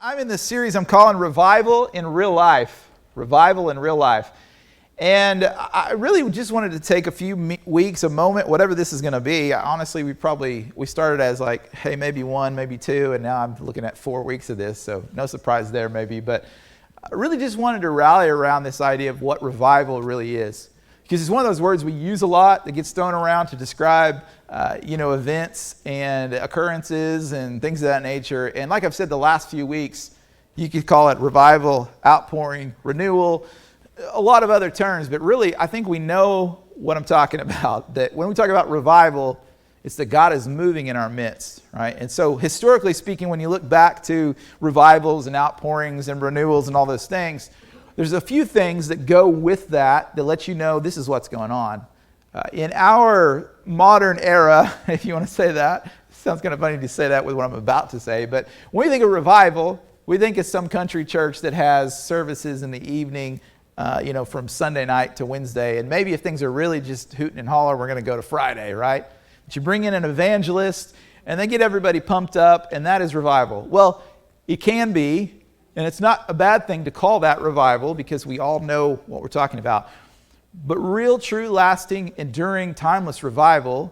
I'm in this series I'm calling Revival in Real Life. Revival in Real Life. And I really just wanted to take a few weeks, a moment, whatever this is going to be. Honestly, we started as like, hey, maybe one, maybe two, and now I'm looking at 4 weeks of this, so no surprise there maybe. But I really just wanted to rally around this idea of what revival really is. Because it's one of those words we use a lot that gets thrown around to describe events and occurrences and things of that nature. And like I've said the last few weeks, you could call it revival, outpouring, renewal, a lot of other terms. But really, I think we know what I'm talking about. That when we talk about revival, it's that God is moving in our midst, right? And so historically speaking, when you look back to revivals and outpourings and renewals and all those things, there's a few things that go with that let you know this is what's going on. In our modern era, if you want to say that, sounds kind of funny to say that with what I'm about to say, but when we think of revival, we think of some country church that has services in the evening, from Sunday night to Wednesday, and maybe if things are really just hooting and holler, we're going to go to Friday, right? But you bring in an evangelist, and they get everybody pumped up, and that is revival. Well, it can be. And it's not a bad thing to call that revival because we all know what we're talking about. But real, true, lasting, enduring, timeless revival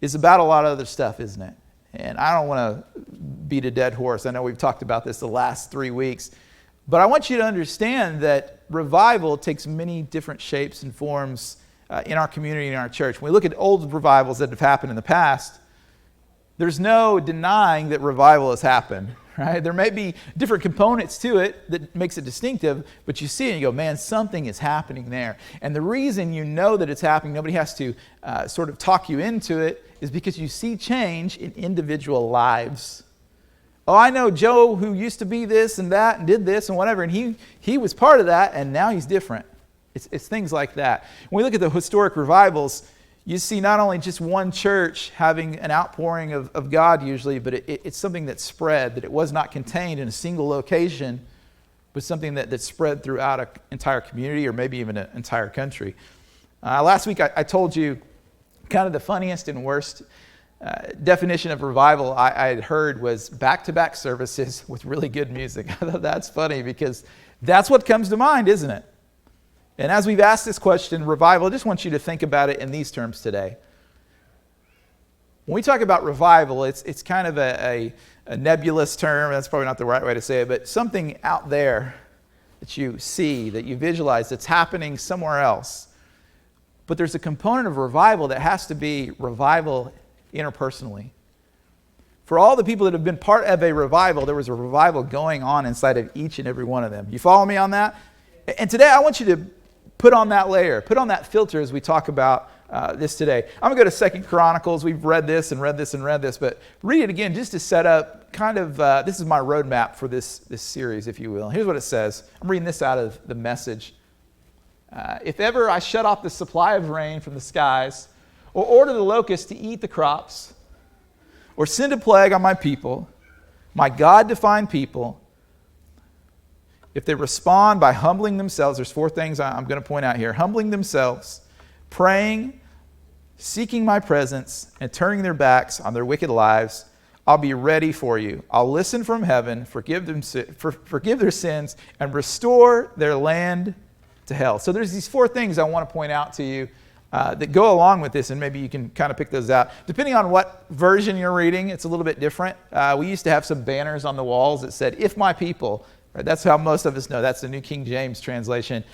is about a lot of other stuff, isn't it? And I don't want to beat a dead horse. I know we've talked about this the last 3 weeks. But I want you to understand that revival takes many different shapes and forms in our community and in our church. When we look at old revivals that have happened in the past, there's no denying that revival has happened. Right? There may be different components to it that makes it distinctive, but you see it and you go, man, something is happening there. And the reason you know that it's happening, nobody has to sort of talk you into it, is because you see change in individual lives. Oh, I know Joe who used to be this and that and did this and whatever, and he was part of that, and now he's different. It's things like that. When we look at the historic revivals, you see not only just one church having an outpouring of God usually, but it's something that spread, that it was not contained in a single location, but something that spread throughout an entire community or maybe even an entire country. Last week I told you kind of the funniest and worst definition of revival I had heard was back-to-back services with really good music. I thought that's funny because that's what comes to mind, isn't it? And as we've asked this question, revival, I just want you to think about it in these terms today. When we talk about revival, it's kind of a nebulous term. That's probably not the right way to say it, but something out there that you see, that you visualize, that's happening somewhere else. But there's a component of revival that has to be revival interpersonally. For all the people that have been part of a revival, there was a revival going on inside of each and every one of them. You follow me on that? And today I want you to put on that layer, put on that filter as we talk about this today. I'm going to go to 2 Chronicles. We've read this and read this and read this, but read it again just to set up kind of, this is my roadmap for this series, if you will. Here's what it says. I'm reading this out of the Message. If ever I shut off the supply of rain from the skies, or order the locusts to eat the crops, or send a plague on my people, my God-defined people, if they respond by humbling themselves, there's 4 things I'm going to point out here. Humbling themselves, praying, seeking my presence, and turning their backs on their wicked lives, I'll be ready for you. I'll listen from heaven, forgive their sins, and restore their land to health. So there's these 4 things I want to point out to you that go along with this, and maybe you can kind of pick those out. Depending on what version you're reading, it's a little bit different. We used to have some banners on the walls that said, if my people. Right, that's how most of us know. That's the New King James translation.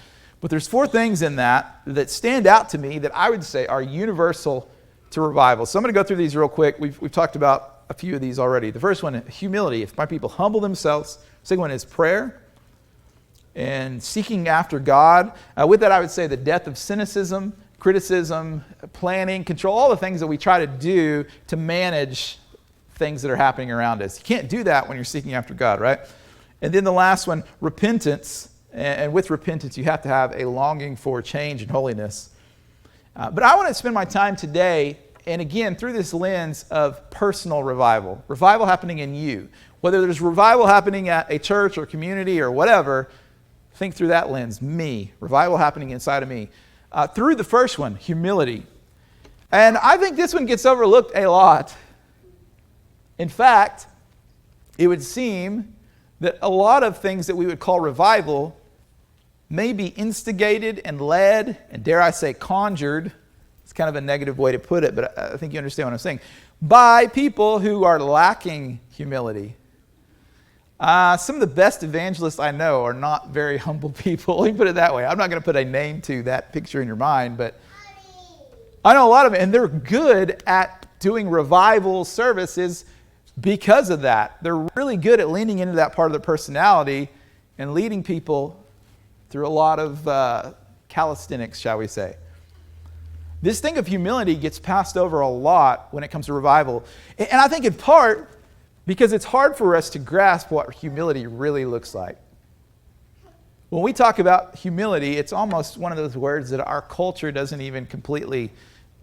But there's 4 things in that stand out to me that I would say are universal to revival. So I'm going to go through these real quick. We've talked about a few of these already. The first one, humility. If my people humble themselves. The second one is prayer and seeking after God. With that, I would say the death of cynicism, criticism, planning, control, all the things that we try to do to manage things that are happening around us. You can't do that when you're seeking after God, right? And then the last one, repentance. And with repentance, you have to have a longing for change and holiness. But I want to spend my time today, and again, through this lens of personal revival. Revival happening in you. Whether there's revival happening at a church or community or whatever, think through that lens. Me. Revival happening inside of me. Through the first one, humility. And I think this one gets overlooked a lot. In fact, it would seem that a lot of things that we would call revival may be instigated and led, and dare I say conjured, it's kind of a negative way to put it, but I think you understand what I'm saying, by people who are lacking humility. Some of the best evangelists I know are not very humble people. Let me put it that way. I'm not going to put a name to that picture in your mind, but I know a lot of them, and they're good at doing revival services because of that. They're really good at leaning into that part of their personality and leading people through a lot of calisthenics, shall we say. This thing of humility gets passed over a lot when it comes to revival. And I think in part because it's hard for us to grasp what humility really looks like. When we talk about humility, it's almost one of those words that our culture doesn't even completely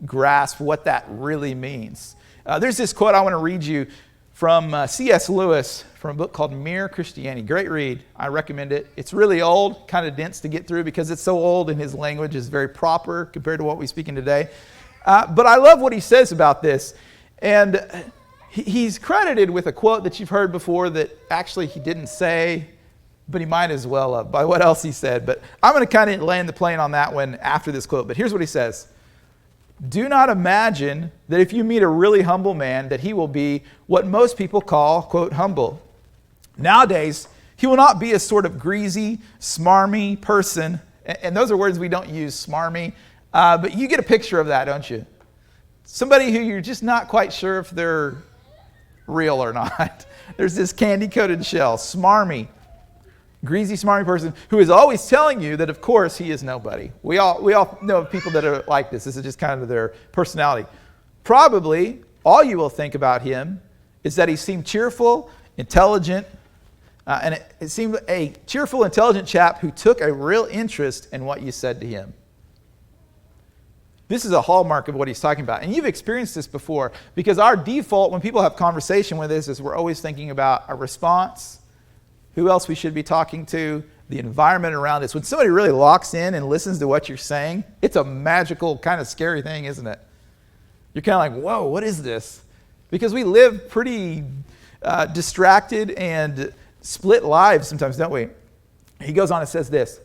grasp what that really means. There's this quote I want to read you from C.S. Lewis from a book called Mere Christianity. Great read. I recommend it. It's really old, kind of dense to get through because it's so old and his language is very proper compared to what we speak in today. But I love what he says about this. And he's credited with a quote that you've heard before that actually he didn't say, but he might as well have by what else he said. But I'm going to kind of land the plane on that one after this quote. But here's what he says. Do not imagine that if you meet a really humble man that he will be what most people call, quote, humble. Nowadays, he will not be a sort of greasy, smarmy person. And those are words we don't use, smarmy. But you get a picture of that, don't you? Somebody who you're just not quite sure if they're real or not. There's this candy-coated shell, smarmy, greasy, smarmy person who is always telling you that, of course, he is nobody. We all know of people that are like this. This is just kind of their personality. Probably all you will think about him is that he seemed cheerful, intelligent, and it seemed a cheerful, intelligent chap who took a real interest in what you said to him. This is a hallmark of what he's talking about. And you've experienced this before because our default when people have conversation with us is we're always thinking about a response, who else we should be talking to, the environment around us. When somebody really locks in and listens to what you're saying, it's a magical kind of scary thing, isn't it? You're kind of like, whoa, what is this? Because we live pretty distracted and split lives sometimes, don't we? He goes on and says this.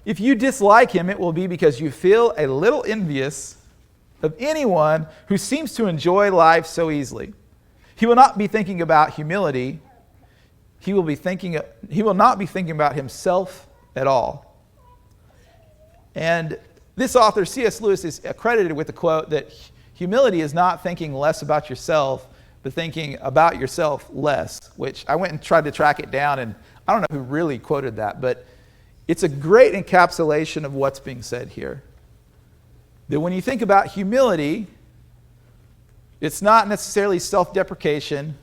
If you dislike him, it will be because you feel a little envious of anyone who seems to enjoy life so easily. He will not be thinking about humility. He will not be thinking about himself at all. And this author, C.S. Lewis, is accredited with the quote that humility is not thinking less about yourself, but thinking about yourself less, which I went and tried to track it down, and I don't know who really quoted that, but it's a great encapsulation of what's being said here. That when you think about humility, it's not necessarily self-deprecation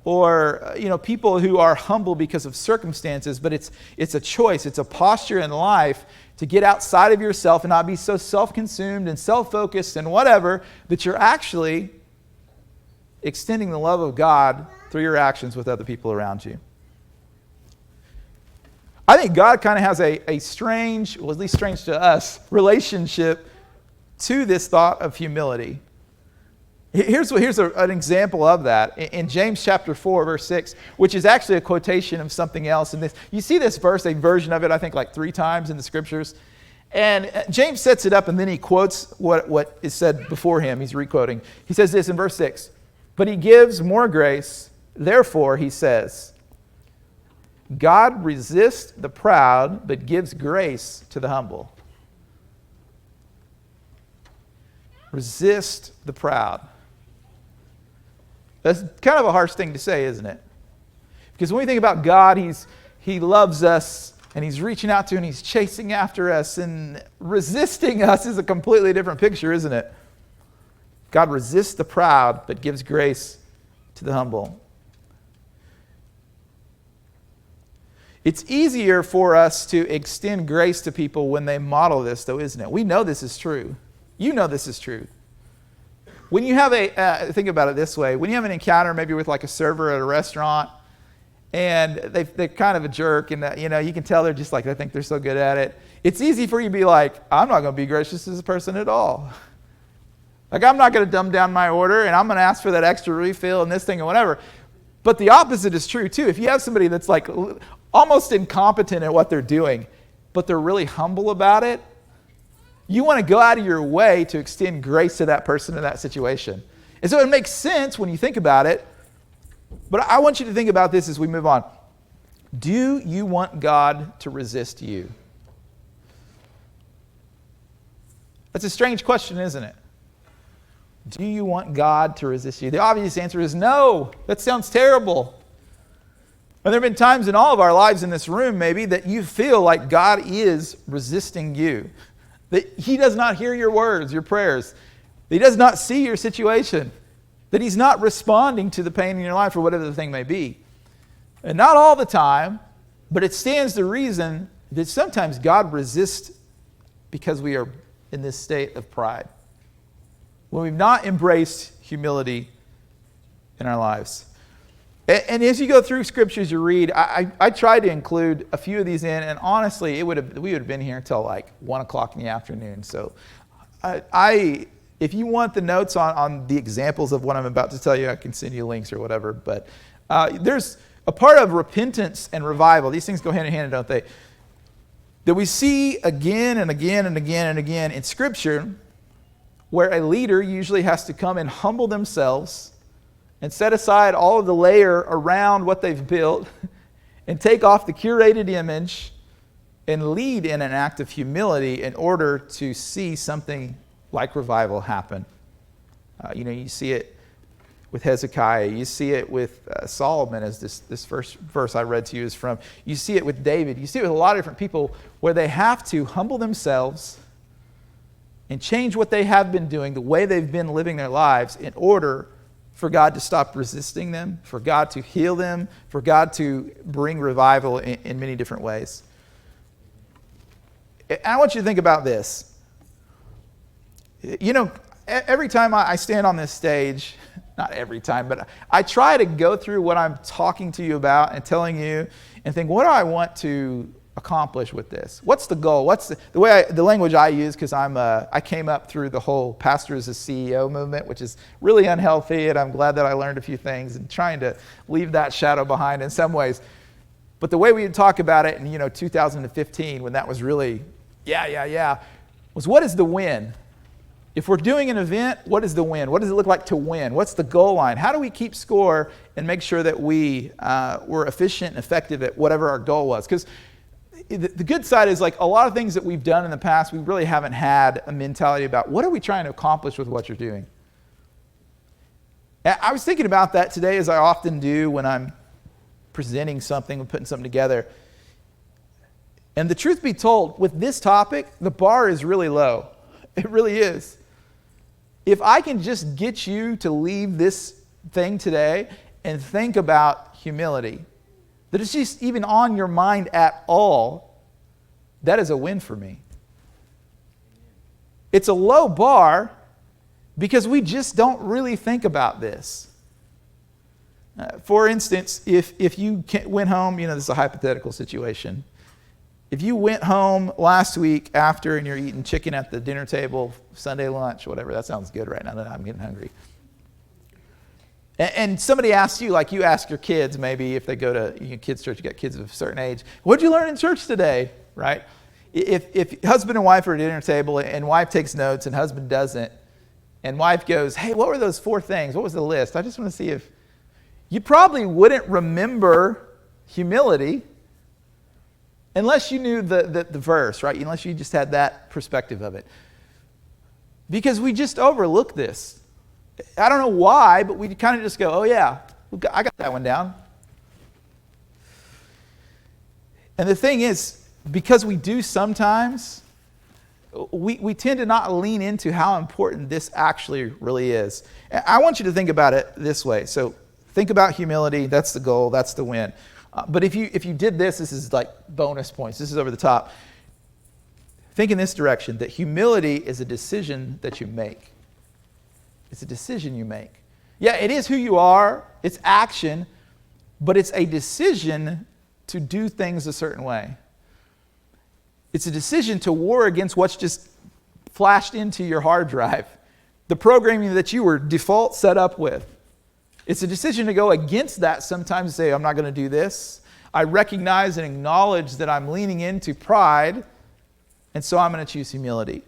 or people who are humble because of circumstances, but it's a choice, it's a posture in life to get outside of yourself and not be so self-consumed and self-focused and whatever that you're actually extending the love of God through your actions with other people around you. I think God kind of has a strange, well, at least strange to us, relationship to this thought of humility. Here's an example of that. In James chapter 4, verse 6, which is actually a quotation of something else. And you see this verse, a version of it, I think like 3 times in the scriptures. And James sets it up and then he quotes what is said before him. He's re-quoting. He says this in verse 6. But he gives more grace. Therefore, he says, God resists the proud, but gives grace to the humble. Resist the proud. That's kind of a harsh thing to say, isn't it? Because when we think about God, He loves us, and He's reaching out to and He's chasing after us, and resisting us is a completely different picture, isn't it? God resists the proud, but gives grace to the humble. It's easier for us to extend grace to people when they model this, though, isn't it? We know this is true. You know this is true. When you have think about it this way. When you have an encounter maybe with like a server at a restaurant, and they're kind of a jerk, and you can tell they're just like, they think they're so good at it. It's easy for you to be like, I'm not going to be gracious to this person at all. Like, I'm not going to dumb down my order, and I'm going to ask for that extra refill and this thing and whatever. But the opposite is true too. If you have somebody that's like almost incompetent at what they're doing, but they're really humble about it, you want to go out of your way to extend grace to that person in that situation. And so it makes sense when you think about it. But I want you to think about this as we move on. Do you want God to resist you? That's a strange question, isn't it? Do you want God to resist you? The obvious answer is no. That sounds terrible. And there have been times in all of our lives in this room, maybe, that you feel like God is resisting you. That He does not hear your words, your prayers. That He does not see your situation. That He's not responding to the pain in your life or whatever the thing may be. And not all the time, but it stands to reason that sometimes God resists because we are in this state of pride. When we've not embraced humility in our lives. And as you go through scriptures you read, I try to include a few of these in, and honestly, we would have been here until like 1 o'clock in the afternoon. So if you want the notes on the examples of what I'm about to tell you, I can send you links or whatever. But there's a part of repentance and revival. These things go hand in hand, don't they? That we see again and again and again and again in Scripture, where a leader usually has to come and humble themselves and set aside all of the layer around what they've built and take off the curated image and lead in an act of humility in order to see something like revival happen. You see it with Hezekiah. You see it with Solomon, as this first verse I read to you is from. You see it with David. You see it with a lot of different people where they have to humble themselves and change what they have been doing, the way they've been living their lives, in order for God to stop resisting them, for God to heal them, for God to bring revival in many different ways. And I want you to think about this. You know, every time I stand on this stage, not every time, but I try to go through what I'm talking to you about and telling you and think, what do I want to accomplish with this? What's the goal? What's the language I use, because I came up through the whole pastor as a CEO movement, which is really unhealthy, and I'm glad that I learned a few things and trying to leave that shadow behind in some ways. But the way we would talk about it in 2015, when that was really, was what is the win? If we're doing an event, what is the win? What does it look like to win? What's the goal line? How do we keep score and make sure that we're efficient and effective at whatever our goal was? Because the good side is, like, a lot of things that we've done in the past, we really haven't had a mentality about what are we trying to accomplish with what you're doing. I was thinking about that today, as I often do when I'm presenting something and putting something together. And the truth be told, with this topic, the bar is really low. It really is. If I can just get you to leave this thing today and think about humility, that it's just even on your mind at all, that is a win for me. It's a low bar because we just don't really think about this. For instance, if you went home, this is a hypothetical situation. If you went home last week after and you're eating chicken at the dinner table, Sunday lunch, whatever, that sounds good right now that I'm getting hungry. And somebody asks you, like you ask your kids, maybe if they go to kids' church, you got kids of a certain age, what'd you learn in church today, right? If husband and wife are at a dinner table and wife takes notes and husband doesn't, and wife goes, hey, what were those 4 things? What was the list? I just want to see if... You probably wouldn't remember humility unless you knew the verse, right? Unless you just had that perspective of it. Because we just overlook this. I don't know why, but we kind of just go, oh yeah, I got that one down. And the thing is, because we do sometimes, we tend to not lean into how important this actually really is. And I want you to think about it this way. So think about humility. That's the goal. That's the win. But if you did this is like bonus points. This is over the top. Think in this direction, that humility is a decision that you make. It's a decision you make. Yeah, it is who you are. It's action. But it's a decision to do things a certain way. It's a decision to war against what's just flashed into your hard drive. The programming that you were default set up with. It's a decision to go against that sometimes and say, I'm not going to do this. I recognize and acknowledge that I'm leaning into pride, and so I'm going to choose humility.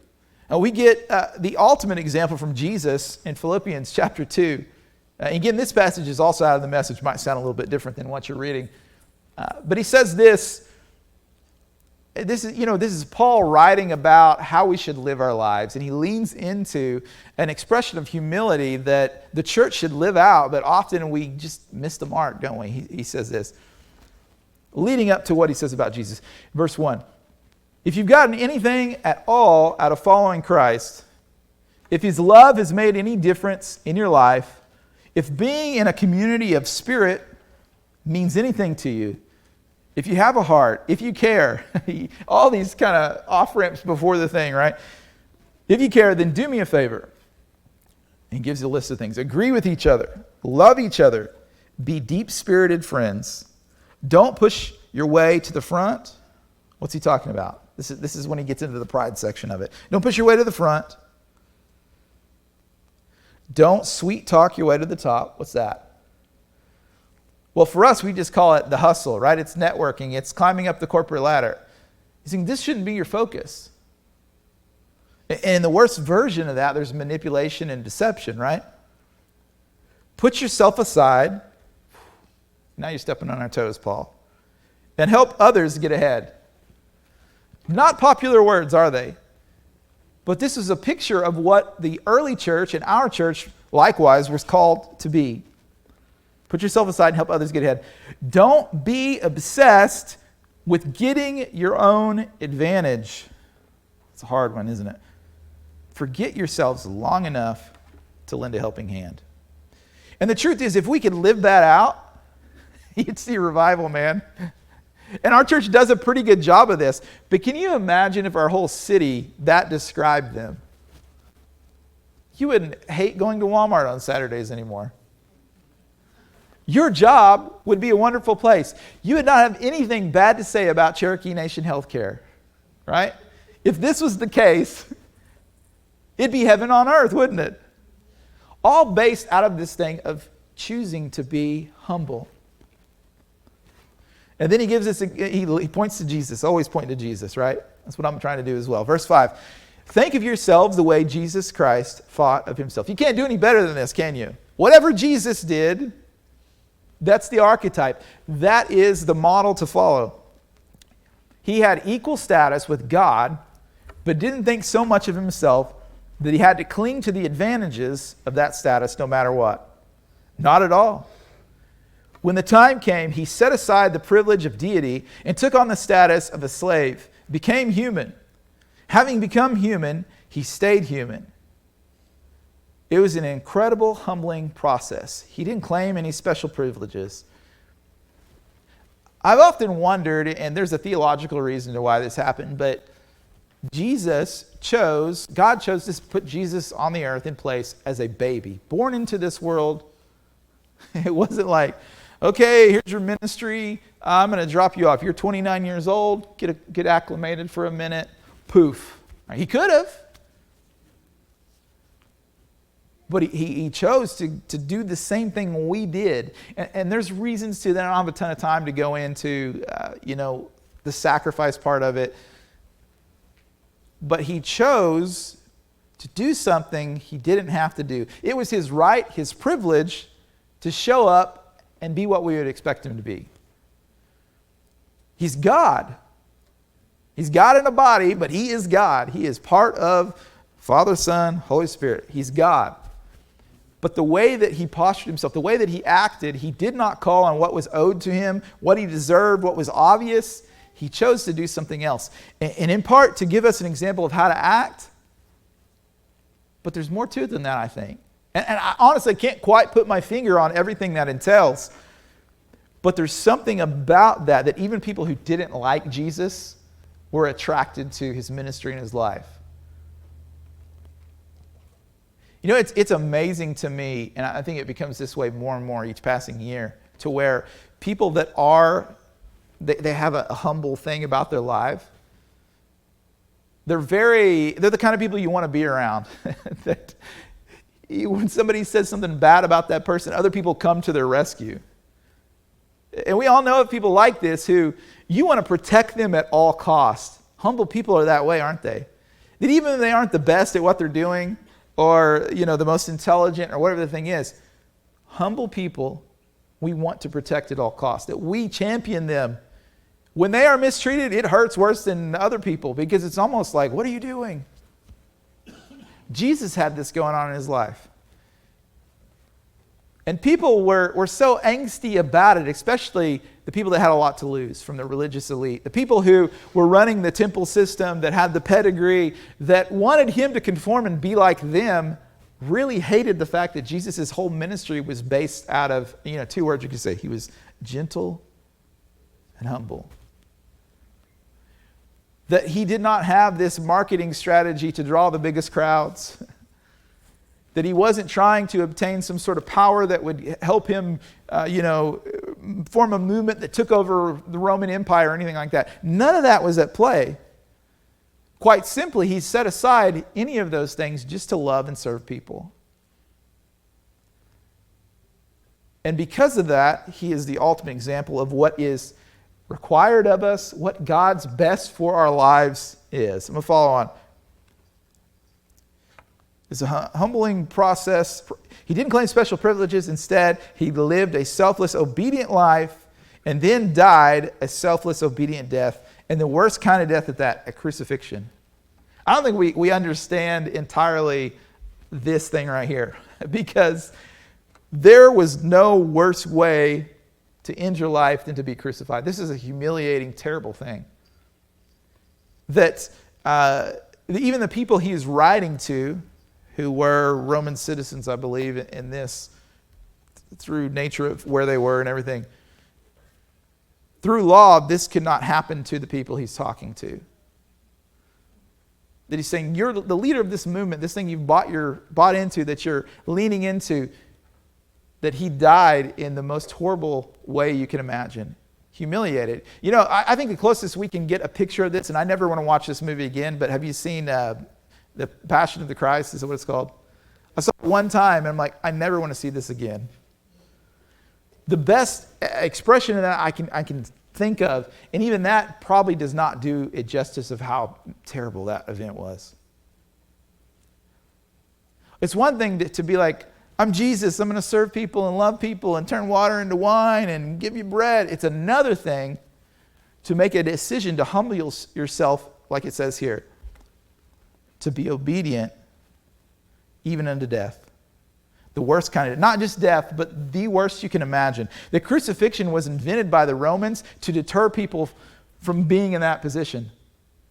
And we get the ultimate example from Jesus in Philippians chapter 2. Again, this passage is also out of the Message. Might sound a little bit different than what you're reading. But he says this. This is Paul writing about how we should live our lives, and he leans into an expression of humility that the church should live out, but often we just miss the mark, don't we? He says this, leading up to what he says about Jesus. Verse 1, if you've gotten anything at all out of following Christ, if his love has made any difference in your life, if being in a community of spirit means anything to you, if you have a heart, if you care, all these kind of off-ramps before the thing, right? If you care, then do me a favor. He gives you a list of things. Agree with each other. Love each other. Be deep-spirited friends. Don't push your way to the front. What's he talking about? This is when he gets into the pride section of it. Don't push your way to the front. Don't sweet talk your way to the top. What's that? Well, for us, we just call it the hustle, right? It's networking. It's climbing up the corporate ladder. He's saying this shouldn't be your focus. And in the worst version of that, there's manipulation and deception, right? Put yourself aside. Now you're stepping on our toes, Paul. And help others get ahead. Not popular words, are they? But this is a picture of what the early church and our church, likewise, was called to be. Put yourself aside and help others get ahead. Don't be obsessed with getting your own advantage. It's a hard one, isn't it? Forget yourselves long enough to lend a helping hand. And the truth is, if we could live that out, you'd see revival, man. And our church does a pretty good job of this. But can you imagine if our whole city that described them? You wouldn't hate going to Walmart on Saturdays anymore. Your job would be a wonderful place. You would not have anything bad to say about Cherokee Nation Healthcare, right? If this was the case, it'd be heaven on earth, wouldn't it? All based out of this thing of choosing to be humble. And then he gives us, he points to Jesus, always pointing to Jesus, right? That's what I'm trying to do as well. Verse 5, think of yourselves the way Jesus Christ thought of himself. You can't do any better than this, can you? Whatever Jesus did, that's the archetype. That is the model to follow. He had equal status with God, but didn't think so much of himself that he had to cling to the advantages of that status no matter what. Not at all. When the time came, he set aside the privilege of deity and took on the status of a slave, became human. Having become human, he stayed human. It was an incredible, humbling process. He didn't claim any special privileges. I've often wondered, and there's a theological reason to why this happened, but God chose to put Jesus on the earth in place as a baby, born into this world. It wasn't like, okay, here's your ministry. I'm going to drop you off. You're 29 years old. Get acclimated for a minute. Poof. He could have. But he chose to do the same thing we did. And there's reasons to that. I don't have a ton of time to go into, the sacrifice part of it. But he chose to do something he didn't have to do. It was his right, his privilege to show up and be what we would expect him to be. He's God. He's God in a body, but he is God. He is part of Father, Son, Holy Spirit. He's God. But the way that he postured himself, the way that he acted, he did not call on what was owed to him, what he deserved, what was obvious. He chose to do something else. And in part to give us an example of how to act. But there's more to it than that, I think. And I honestly can't quite put my finger on everything that entails. But there's something about that even people who didn't like Jesus were attracted to his ministry and his life. You know, it's amazing to me, and I think it becomes this way more and more each passing year, to where people that they have a humble thing about their life. They're the kind of people you want to be around. That when somebody says something bad about that person, other people come to their rescue. And we all know of people like this who you want to protect them at all costs. Humble people are that way, aren't they? That even if they aren't the best at what they're doing or, the most intelligent or whatever the thing is, humble people we want to protect at all costs. That we champion them. When they are mistreated, it hurts worse than other people because it's almost like, what are you doing? Jesus had this going on in his life. And people were so angsty about it, especially the people that had a lot to lose from the religious elite. The people who were running the temple system, that had the pedigree, that wanted him to conform and be like them, really hated the fact that Jesus' whole ministry was based out of, 2 words you could say. He was gentle and humble. That he did not have this marketing strategy to draw the biggest crowds. That he wasn't trying to obtain some sort of power that would help him, form a movement that took over the Roman Empire or anything like that. None of that was at play. Quite simply, he set aside any of those things just to love and serve people. And because of that, he is the ultimate example of what is required of us, what God's best for our lives is. I'm going to follow on. It's a humbling process. He didn't claim special privileges. Instead, he lived a selfless, obedient life and then died a selfless, obedient death. And the worst kind of death at that, a crucifixion. I don't think we understand entirely this thing right here because there was no worse way to end your life than to be crucified. This is a humiliating, terrible thing. That even the people he is writing to, who were Roman citizens, I believe, in this, through nature of where they were and everything. Through law, this could not happen to the people he's talking to. That he's saying, you're the leader of this movement, this thing you've bought into, that you're leaning into, that he died in the most horrible way you can imagine. Humiliated. I think the closest we can get a picture of this, and I never want to watch this movie again, but have you seen The Passion of the Christ? Is that what it's called? I saw it one time, and I'm like, I never want to see this again. The best expression of that I can think of, and even that probably does not do it justice of how terrible that event was. It's one thing to be like, I'm Jesus, I'm going to serve people and love people and turn water into wine and give you bread. It's another thing to make a decision to humble yourself, like it says here, to be obedient even unto death. The worst kind of, not just death, but the worst you can imagine. The crucifixion was invented by the Romans to deter people from being in that position.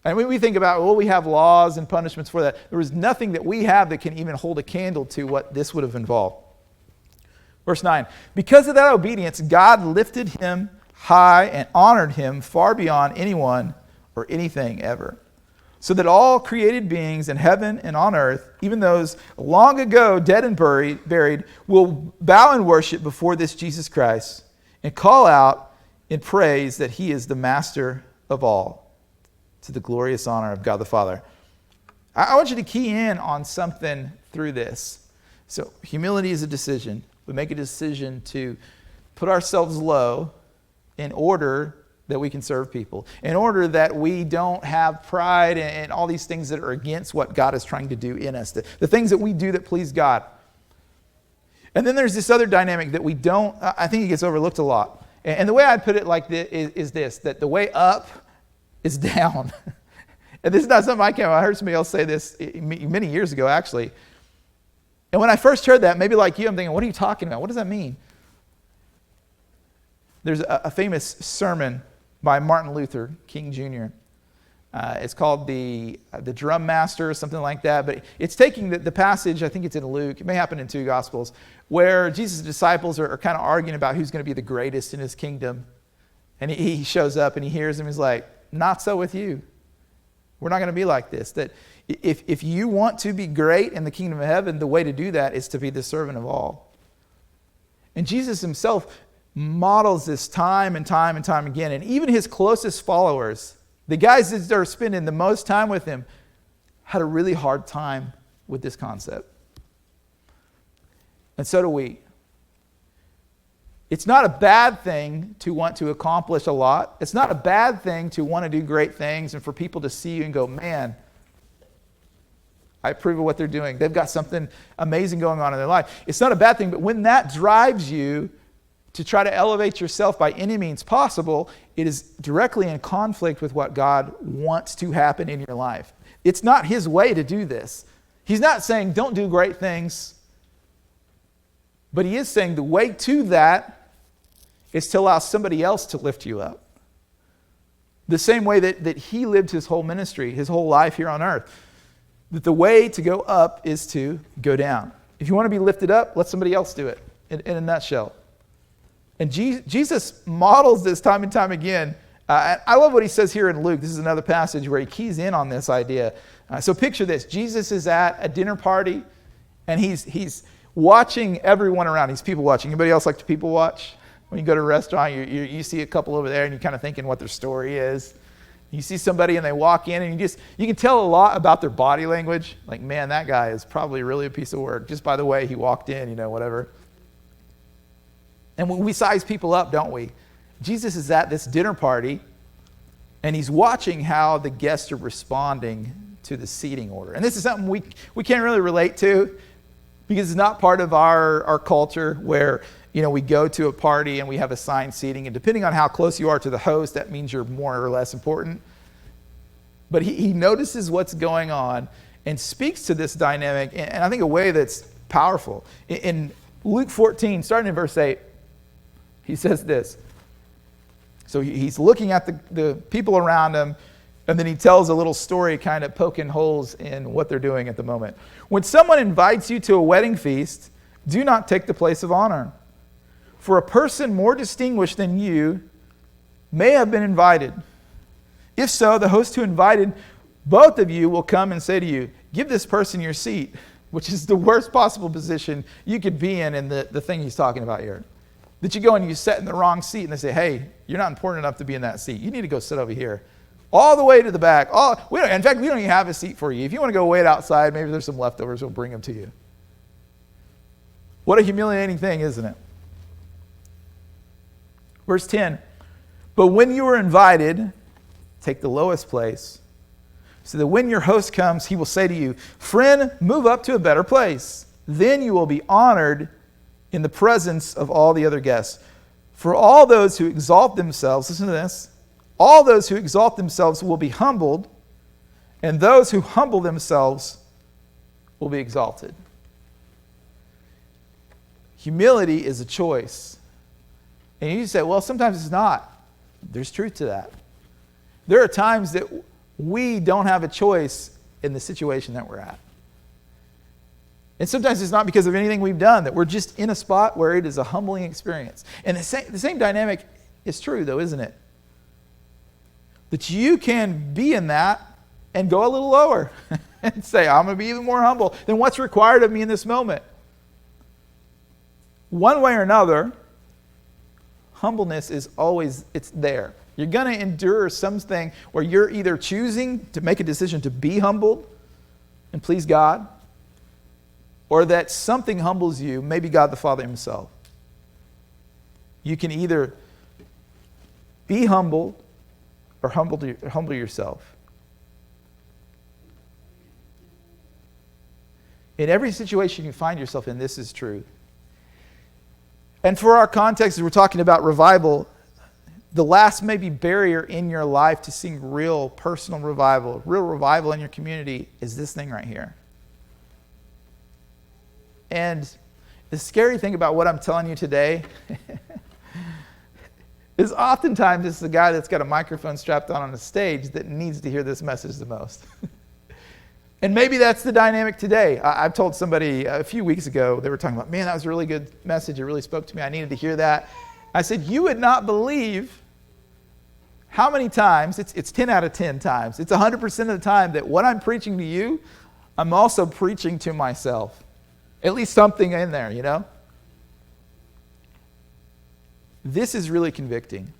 And when we think about, we have laws and punishments for that. There was nothing that we have that can even hold a candle to what this would have involved. Verse 9, because of that obedience, God lifted him high and honored him far beyond anyone or anything ever. So that all created beings in heaven and on earth, even those long ago dead and buried, will bow and worship before this Jesus Christ and call out in praise that he is the master of all, to the glorious honor of God the Father. I want you to key in on something through this. So humility is a decision. We make a decision to put ourselves low in order that we can serve people, in order that we don't have pride and all these things that are against what God is trying to do in us, the things that we do that please God. And then there's this other dynamic that we don't, I think it gets overlooked a lot. And the way I'd put it like this is this, that the way up is down. And this is not something I heard somebody else say this many years ago, actually. And when I first heard that, maybe like you, I'm thinking, what are you talking about? What does that mean? There's a famous sermon by Martin Luther King Jr. It's called the Drum Master or something like that. But it's taking the passage, I think it's in Luke, it may happen in 2 Gospels, where Jesus' disciples are kind of arguing about who's going to be the greatest in his kingdom. And he shows up and he hears him. He's like, not so with you. We're not going to be like this. That if you want to be great in the kingdom of heaven, the way to do that is to be the servant of all. And Jesus himself models this time and time and time again. And even his closest followers, the guys that are spending the most time with him, had a really hard time with this concept. And so do we. It's not a bad thing to want to accomplish a lot. It's not a bad thing to want to do great things and for people to see you and go, man, I approve of what they're doing. They've got something amazing going on in their life. It's not a bad thing, but when that drives you to try to elevate yourself by any means possible, it is directly in conflict with what God wants to happen in your life. It's not his way to do this. He's not saying don't do great things, but he is saying the way to that is to allow somebody else to lift you up. The same way that he lived his whole ministry, his whole life here on earth. That the way to go up is to go down. If you want to be lifted up, let somebody else do it, in a nutshell. And Jesus models this time and time again. I love what he says here in Luke. This is another passage where he keys in on this idea. So picture this. Jesus is at a dinner party, and he's watching everyone around. He's people watching. Anybody else like to people watch? When you go to a restaurant, you see a couple over there, and you're kind of thinking what their story is. You see somebody, and they walk in, and you can tell a lot about their body language. Like, man, that guy is probably really a piece of work, just by the way he walked in, whatever. And we size people up, don't we? Jesus is at this dinner party, and he's watching how the guests are responding to the seating order. And this is something we can't really relate to, because it's not part of our culture where we go to a party and we have assigned seating, and depending on how close you are to the host, that means you're more or less important. But he notices what's going on and speaks to this dynamic, and I think a way that's powerful. In Luke 14, starting in verse 8, he says this. So he's looking at the people around him, and then he tells a little story kind of poking holes in what they're doing at the moment. When someone invites you to a wedding feast, do not take the place of honor. For a person more distinguished than you may have been invited. If so, the host who invited both of you will come and say to you, give this person your seat, which is the worst possible position you could be in the thing he's talking about here. That you go and you sit in the wrong seat, and they say, hey, you're not important enough to be in that seat. You need to go sit over here. All the way to the back. In fact, we don't even have a seat for you. If you want to go wait outside, maybe there's some leftovers, we'll bring them to you. What a humiliating thing, isn't it? Verse 10, but when you are invited, take the lowest place, so that when your host comes, he will say to you, friend, move up to a better place. Then you will be honored in the presence of all the other guests. For all those who exalt themselves, listen to this, all those who exalt themselves will be humbled, and those who humble themselves will be exalted. Humility is a choice. And you say, well, sometimes it's not. There's truth to that. There are times that we don't have a choice in the situation that we're at. And sometimes it's not because of anything we've done, that we're just in a spot where it is a humbling experience. And the same dynamic is true, though, isn't it? That you can be in that and go a little lower and say, I'm going to be even more humble than what's required of me in this moment. One way or another, humbleness is always, it's there. You're going to endure something where you're either choosing to make a decision to be humbled and please God, or that something humbles you, maybe God the Father himself. You can either be humble or humble yourself. In every situation you find yourself in, this is true. And for our context, as we're talking about revival, the last maybe barrier in your life to seeing real personal revival, real revival in your community is this thing right here. And the scary thing about what I'm telling you today is oftentimes it's the guy that's got a microphone strapped on the stage that needs to hear this message the most. And maybe that's the dynamic today. I've told somebody a few weeks ago, they were talking about, man, that was a really good message. It really spoke to me. I needed to hear that. I said, you would not believe how many times, it's 10 out of 10 times, it's 100% of the time that what I'm preaching to you, I'm also preaching to myself. At least something in there, you know? This is really convicting.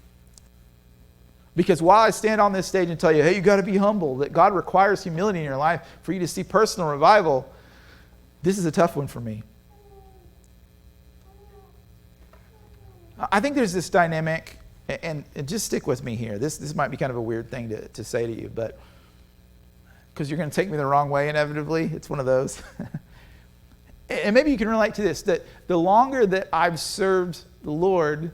Because while I stand on this stage and tell you, hey, you got to be humble, that God requires humility in your life for you to see personal revival, this is a tough one for me. I think there's this dynamic, and just stick with me here. This might be kind of a weird thing to say to you, but because you're going to take me the wrong way inevitably. It's one of those. And maybe you can relate to this, that the longer that I've served the Lord,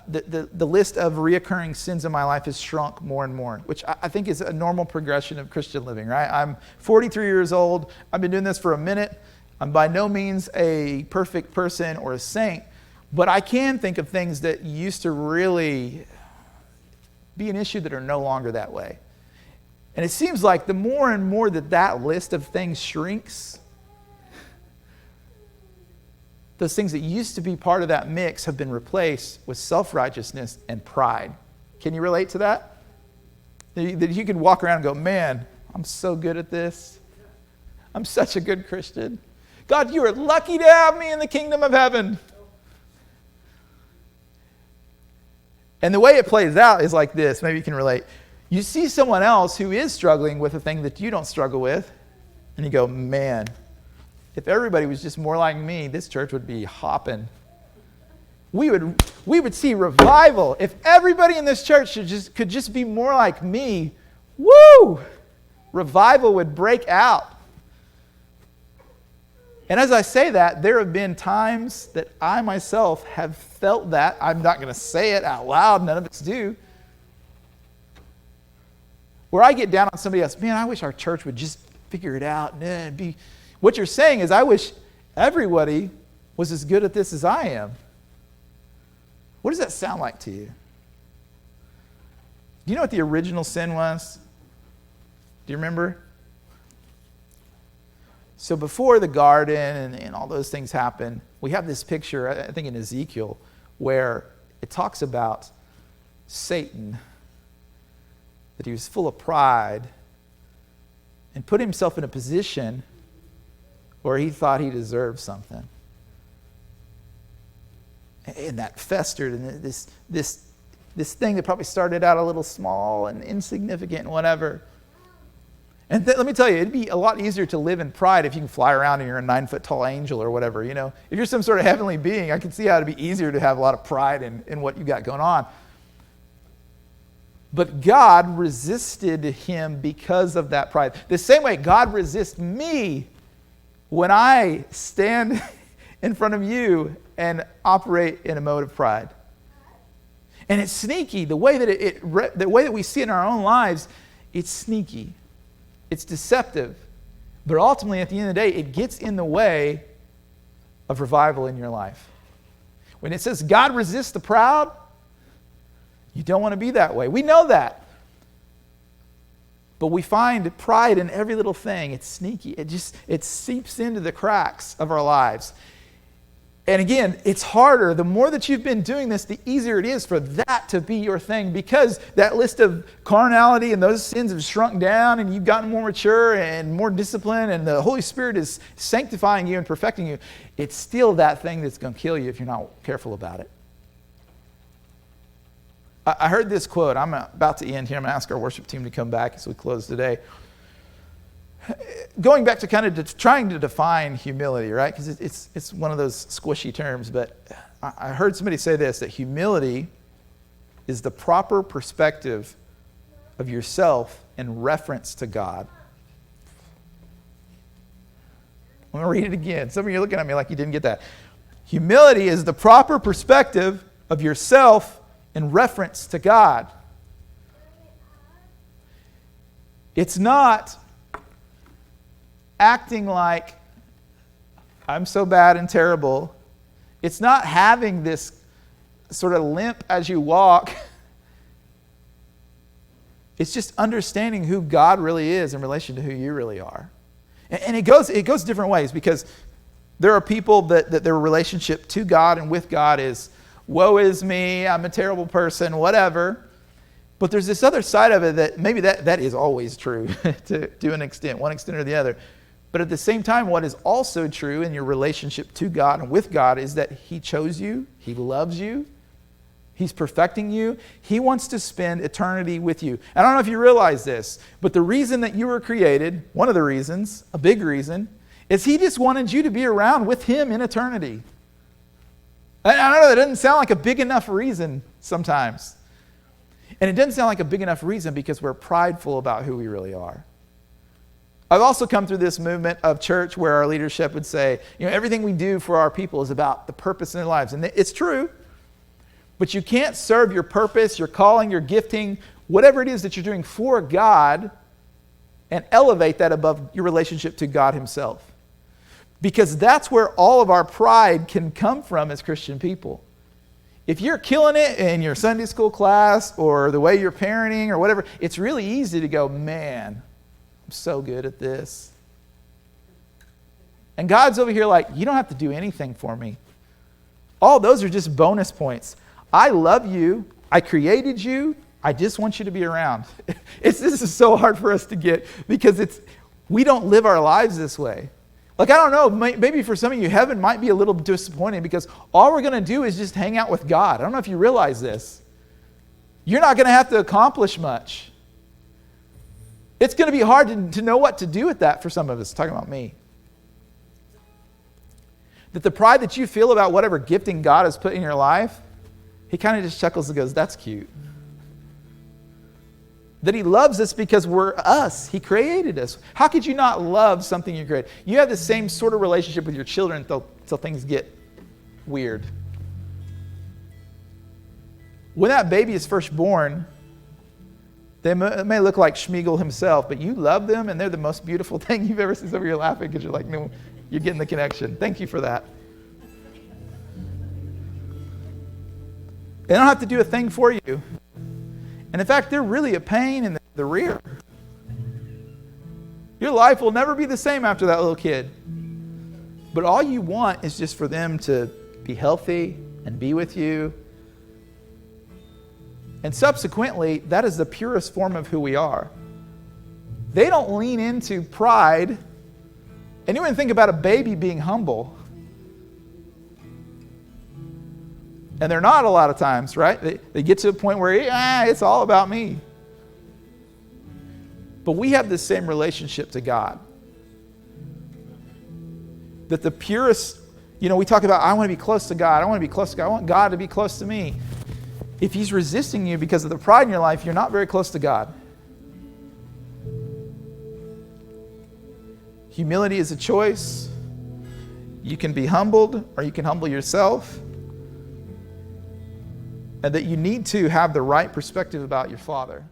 the list of reoccurring sins in my life has shrunk more and more, which I think is a normal progression of Christian living, right? I'm 43 years old. I've been doing this for a minute. I'm by no means a perfect person or a saint, but I can think of things that used to really be an issue that are no longer that way. And it seems like the more and more that list of things shrinks, those things that used to be part of that mix have been replaced with self-righteousness and pride. Can you relate to that? That you can walk around and go, man, I'm so good at this. I'm such a good Christian. God, you are lucky to have me in the kingdom of heaven. And the way it plays out is like this. Maybe you can relate. You see someone else who is struggling with a thing that you don't struggle with, and you go, man, if everybody was just more like me, this church would be hopping. We would see revival. If everybody in this church could just be more like me, woo! Revival would break out. And as I say that, there have been times that I myself have felt that. I'm not going to say it out loud. None of us do. Where I get down on somebody else, man, I wish our church would just figure it out. What you're saying is, I wish everybody was as good at this as I am. What does that sound like to you? Do you know what the original sin was? Do you remember? So before the garden and all those things happen, we have this picture, I think in Ezekiel, where it talks about Satan, that he was full of pride and put himself in a position where he thought he deserved something. And that festered, and this thing that probably started out a little small and insignificant and whatever. And let me tell you, it'd be a lot easier to live in pride if you can fly around and you're a 9-foot tall angel or whatever. You know, if you're some sort of heavenly being, I can see how it'd be easier to have a lot of pride in what you got going on. But God resisted him because of that pride. The same way God resists me when I stand in front of you and operate in a mode of pride. And it's sneaky. The way that we see it in our own lives, it's sneaky. It's deceptive. But ultimately, at the end of the day, it gets in the way of revival in your life. When it says God resists the proud, you don't want to be that way. We know that. But we find pride in every little thing. It's sneaky. It seeps into the cracks of our lives. And again, it's harder. The more that you've been doing this, the easier it is for that to be your thing, because that list of carnality and those sins have shrunk down and you've gotten more mature and more disciplined and the Holy Spirit is sanctifying you and perfecting you. It's still that thing that's going to kill you if you're not careful about it. I heard this quote. I'm about to end here. I'm going to ask our worship team to come back as we close today. Going back to kind of trying to define humility, right? Because it's one of those squishy terms, but I heard somebody say this, that humility is the proper perspective of yourself in reference to God. I'm going to read it again. Some of you are looking at me like you didn't get that. Humility is the proper perspective of yourself in reference to God. It's not acting like I'm so bad and terrible. It's not having this sort of limp as you walk. It's just understanding who God really is in relation to who you really are. And it goes different ways, because there are people that their relationship to God and with God is, woe is me, I'm a terrible person, whatever. But there's this other side of it that maybe that is always true to an extent, one extent or the other. But at the same time, what is also true in your relationship to God and with God is that He chose you, He loves you, He's perfecting you. He wants to spend eternity with you. I don't know if you realize this, but the reason that you were created, one of the reasons, a big reason, is He just wanted you to be around with Him in eternity. I don't know, that doesn't sound like a big enough reason sometimes. And it doesn't sound like a big enough reason because we're prideful about who we really are. I've also come through this movement of church where our leadership would say, everything we do for our people is about the purpose in their lives. And it's true, but you can't serve your purpose, your calling, your gifting, whatever it is that you're doing for God and elevate that above your relationship to God himself. Because that's where all of our pride can come from as Christian people. If you're killing it in your Sunday school class or the way you're parenting or whatever, it's really easy to go, man, I'm so good at this. And God's over here like, you don't have to do anything for me. All those are just bonus points. I love you. I created you. I just want you to be around. This is so hard for us to get because we don't live our lives this way. Like, I don't know, maybe for some of you, heaven might be a little disappointing because all we're going to do is just hang out with God. I don't know if you realize this. You're not going to have to accomplish much. It's going to be hard to know what to do with that for some of us. Talking about me. That the pride that you feel about whatever gifting God has put in your life, he kind of just chuckles and goes, that's cute. That he loves us because we're us. He created us. How could you not love something you created? You have the same sort of relationship with your children until things get weird. When that baby is first born, they may look like Schmeagol himself, but you love them and they're the most beautiful thing you've ever seen. Over here laughing because you're like, no, you're getting the connection. Thank you for that. They don't have to do a thing for you. And in fact, they're really a pain in the rear. Your life will never be the same after that little kid. But all you want is just for them to be healthy and be with you. And subsequently, that is the purest form of who we are. They don't lean into pride. And you even think about a baby being humble. And they're not a lot of times, right? They get to a point where it's all about me. But we have this same relationship to God. That the purest, we talk about, I want to be close to God. I want to be close to God. I want God to be close to me. If he's resisting you because of the pride in your life, you're not very close to God. Humility is a choice. You can be humbled or you can humble yourself. And that you need to have the right perspective about your Father.